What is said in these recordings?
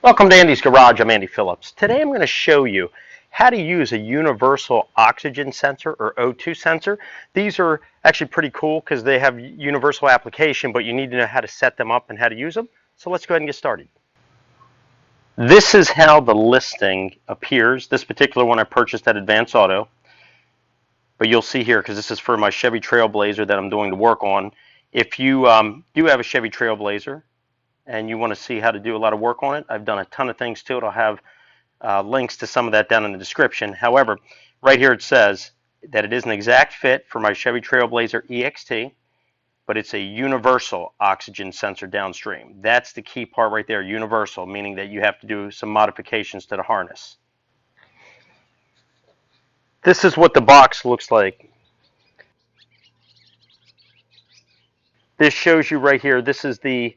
Welcome to Andy's Garage. I'm Andy Phillips. Today I'm going to show you how to use a universal oxygen sensor or O2 sensor. These are actually pretty cool because they have universal application, but you need to know how to set them up and how to use them. So let's go ahead and get started. This is how the listing appears. This particular one I purchased at Advance Auto. But you'll see here, because this is for my Chevy Trailblazer that I'm doing the work on. If you do have a Chevy Trailblazer, and you want to see how to do a lot of work on it, I've done a ton of things to it. I'll have links to some of that down in the description. However, right here it says that it is an exact fit for my Chevy Trailblazer EXT, but it's a universal oxygen sensor downstream. That's the key part right there, universal, meaning that you have to do some modifications to the harness. This is what the box looks like. This shows you right here, this is the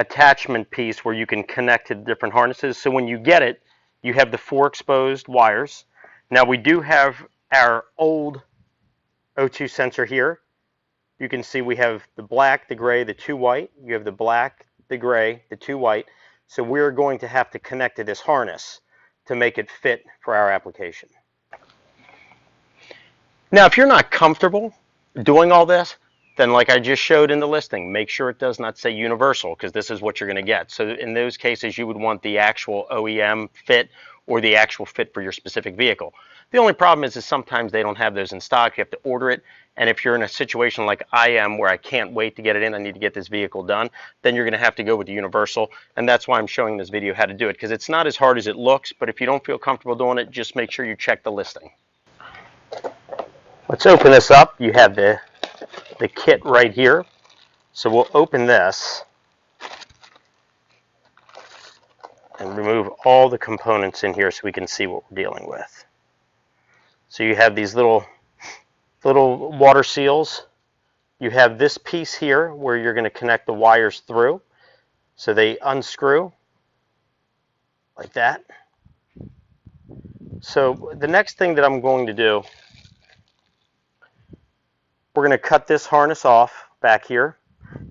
attachment piece where you can connect to the different harnesses. So when you get it, you have the 4 exposed wires. Now we do have our old O2 sensor here. You can see we have the black, the gray, the 2 white. You have the black, the gray, the 2 white. So we're going to have to connect to this harness to make it fit for our application. Now if you're not comfortable doing all this, then like I just showed in the listing, make sure it does not say universal, because this is what you're going to get. So in those cases, you would want the actual OEM fit or the actual fit for your specific vehicle. The only problem is sometimes they don't have those in stock. You have to order it. And if you're in a situation like I am where I can't wait to get it in, I need to get this vehicle done, then you're going to have to go with the universal. And that's why I'm showing this video how to do it, because it's not as hard as it looks. But if you don't feel comfortable doing it, just make sure you check the listing. Let's open this up. You have the kit right here. So we'll open this and remove all the components in here so we can see what we're dealing with. So you have these little water seals. You have this piece here where you're going to connect the wires through. So they unscrew like that. So the next thing that I'm going to do, we're going to cut this harness off back here,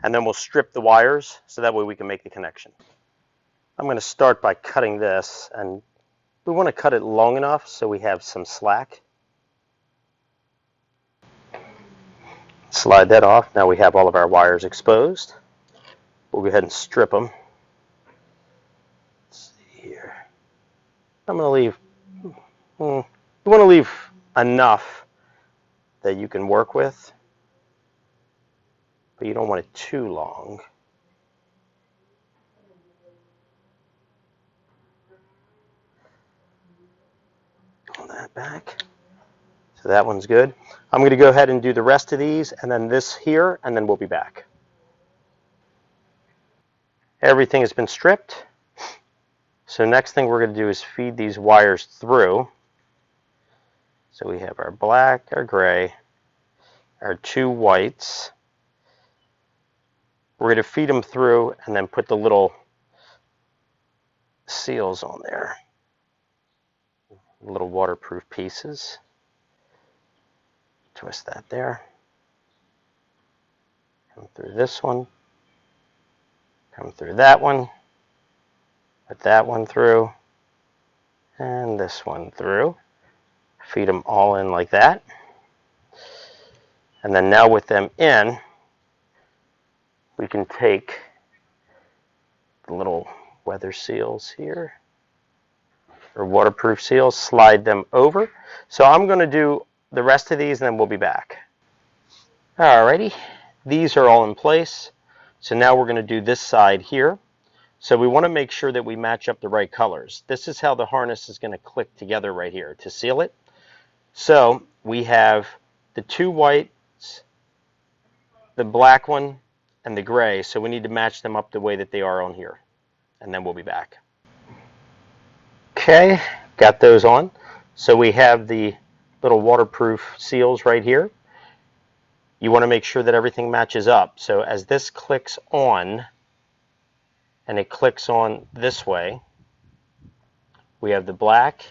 and then we'll strip the wires so that way we can make the connection. I'm going to start by cutting this, and we want to cut it long enough so we have some slack. Slide that off. Now we have all of our wires exposed. We'll go ahead and strip them. Let's see here. I'm going to leave, you want to leave enough that you can work with, but you don't want it too long. Pull that back. So that one's good. I'm going to go ahead and do the rest of these, and then this here, and then we'll be back. Everything has been stripped. So next thing we're going to do is feed these wires through. So we have our black, our gray, our 2 whites. We're going to feed them through and then put the little seals on there. Little waterproof pieces. Twist that there. Come through this one. Come through that one. Put that one through. And this one through. Feed them all in like that. And then now with them in, we can take the little weather seals here, or waterproof seals, slide them over. So I'm going to do the rest of these and then we'll be back. Alrighty, these are all in place. So now we're going to do this side here. So we want to make sure that we match up the right colors. This is how the harness is going to click together right here to seal it. So we have the 2 whites, the black one, and the gray. So we need to match them up the way that they are on here. And then we'll be back. Okay, got those on. So we have the little waterproof seals right here. You want to make sure that everything matches up. So as this clicks on, and it clicks on this way, we have the black,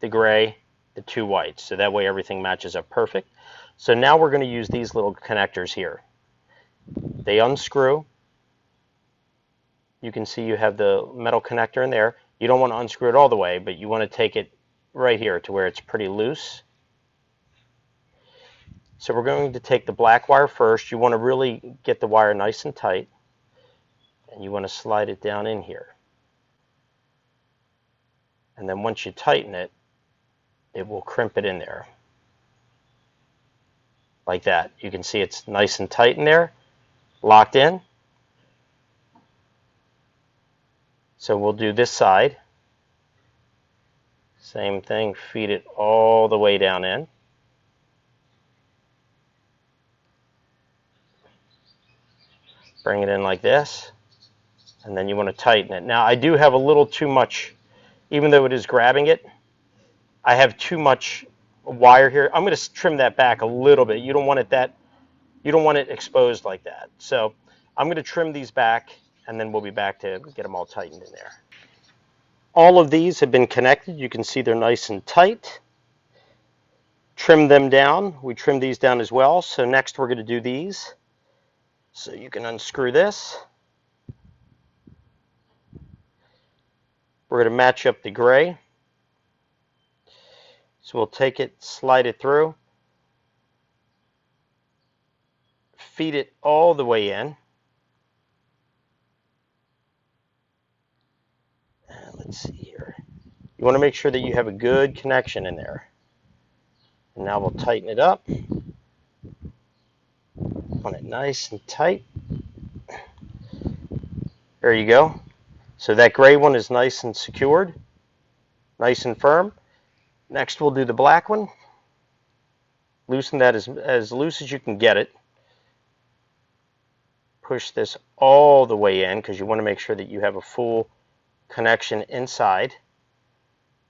the gray, the 2 whites. So that way everything matches up perfect. So now we're going to use these little connectors here. They unscrew. you can see you have the metal connector in there. You don't want to unscrew it all the way, but you want to take it right here to where it's pretty loose. So we're going to take the black wire first. You want to really get the wire nice and tight, and you want to slide it down in here. And then once you tighten it, it will crimp it in there. Like that. You can see it's nice and tight in there, locked in. So we'll do this side. Same thing, feed it all the way down in. Bring it in like this, and then you want to tighten it. Now I do have a little too much, even though it is grabbing it, I have too much wire here. I'm going to trim that back a little bit. You don't want it exposed like that. So I'm going to trim these back, and then we'll be back to get them all tightened in there. All of these have been connected. You can see they're nice and tight. Trim them down. We trim these down as well. So next we're going to do these. So you can unscrew this. We're going to match up the gray. So we'll take it, slide it through, feed it all the way in. Let's see here. You want to make sure that you have a good connection in there. And now we'll tighten it up. Want it nice and tight. There you go. So that gray one is nice and secured, nice and firm. Next we'll do the black one. Loosen that as loose as you can get it. Push this all the way in because you want to make sure that you have a full connection inside.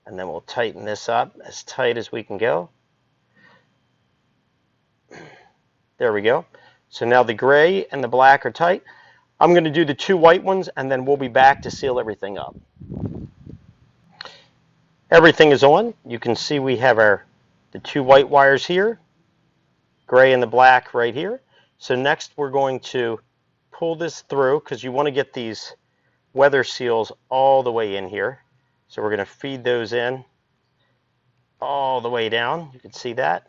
And then we'll tighten this up as tight as we can go. There we go. So now the gray and the black are tight. I'm going to do the two white ones, and then we'll be back to seal everything up. Everything is on. You can see we have the two white wires here, gray and the black right here. So next we're going to pull this through because you want to get these weather seals all the way in here. So we're going to feed those in all the way down. You can see that.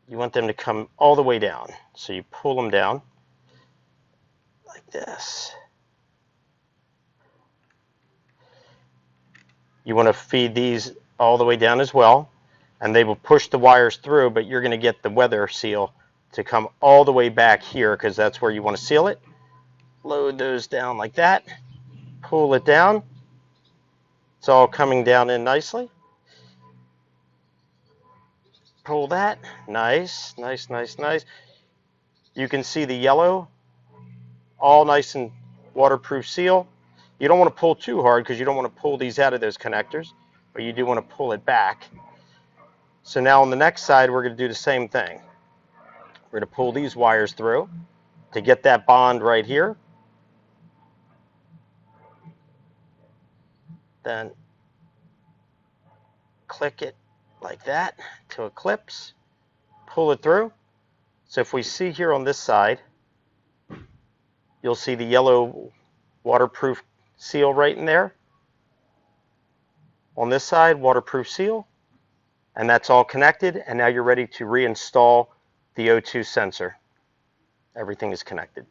You want them to come all the way down. So you pull them down like this. You want to feed these all the way down as well, and they will push the wires through, but you're going to get the weather seal to come all the way back here because that's where you want to seal it. Load those down like that. Pull it down. It's all coming down in nicely. Pull that. Nice, nice, nice, nice. You can see the yellow, all nice and waterproof seal. You don't want to pull too hard because you don't want to pull these out of those connectors, but you do want to pull it back. So now on the next side, we're going to do the same thing. We're going to pull these wires through to get that bond right here. Then click it like that till it clips. Pull it through. So if we see here on this side, you'll see the yellow waterproof seal right in there. On this side, waterproof seal. And that's all connected. And now you're ready to reinstall the O2 sensor. Everything is connected.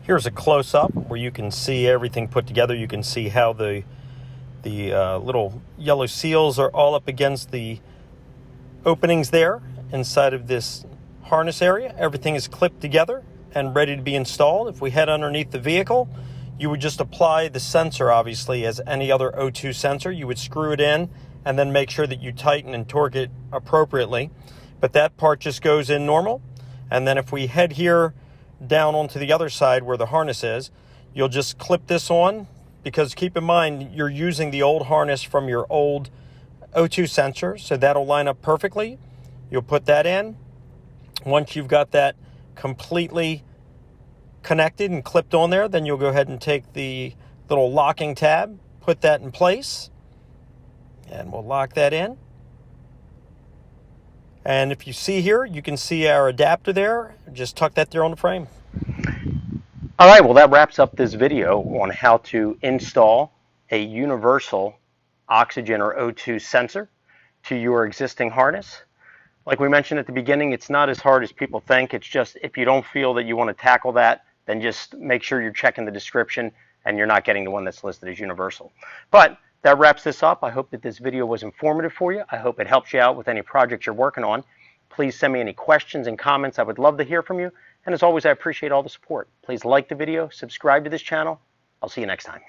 Here's a close-up where you can see everything put together. You can see how the little yellow seals are all up against the openings there inside of this harness area. Everything is clipped together and ready to be installed. If we head underneath the vehicle, you would just apply the sensor, obviously, as any other O2 sensor. You would screw it in and then make sure that you tighten and torque it appropriately. But that part just goes in normal. And then if we head here down onto the other side where the harness is, you'll just clip this on, because keep in mind you're using the old harness from your old O2 sensor, so that'll line up perfectly. You'll put that in. Once you've got that completely connected and clipped on there, then you'll go ahead and take the little locking tab, put that in place, and we'll lock that in. And if you see here, you can see our adapter there. Just tuck that there on the frame. All right, well, that wraps up this video on how to install a universal oxygen or O2 sensor to your existing harness. Like we mentioned at the beginning, it's not as hard as people think. It's just if you don't feel that you want to tackle that, then just make sure you're checking the description and you're not getting the one that's listed as universal. But that wraps this up. I hope that this video was informative for you. I hope it helps you out with any projects you're working on. Please send me any questions and comments. I would love to hear from you. And as always, I appreciate all the support. Please like the video, subscribe to this channel. I'll see you next time.